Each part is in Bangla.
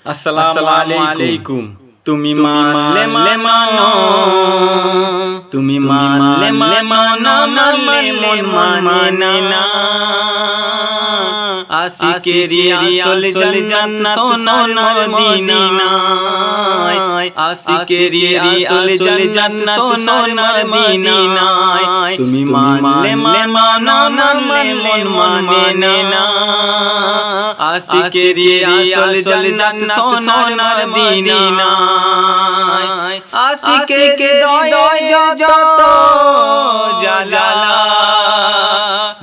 আসসালামু আলাইকুম। তুমি মানলে মানো, তুমি মানলে মানো, মানলে মন মানে না। আশিকেরি আসল জান্নাত সোনার মদিনা, আশিকেরি আসল জান্নাত সোনার মদিনা। তুমি মানলে মানো, মানলে মন মানে না। আশিকেরি আসল জান্নাত সোনার মদিনা। আশিকে দয় যত জালা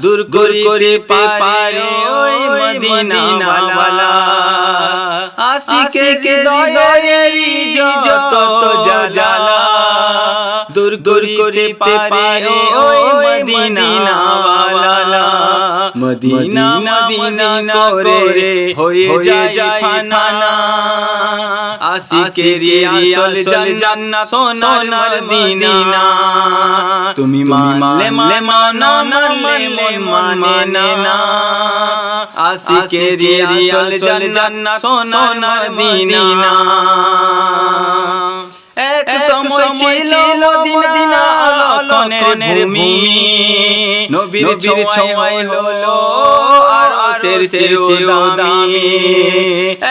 দূর করিতে পারে ওই মদিনা ওয়ালা। আশিকে দয় যত জালা দূর করিতে পারে ওই মদিনা ওয়ালা। মদিনা মদিনা করে হয়ে যায় ফানা। আশিকেরি আসল জান্নাত সোনার মদিনা। তুমি মানলে মানো, মানলে মন মানে না। আশিকেরি আসল জান্নাত সোনার মদিনা। এক সময় ছিল মদিনা আলোকনের ভূমি, নবীর ছোঁয়ায় হলো আরশের চেয়েও দামি।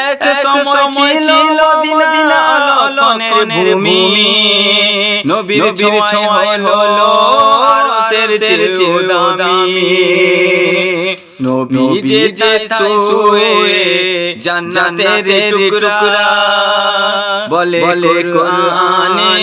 এক সময় ছিল মদিনা আলোকনের ভূমি, নবীর ছোঁয়ায় হলো আরশের চেয়েও দামি। নবী যে শুয়ে জান্নাতের টুকরা, বলে কোরআনে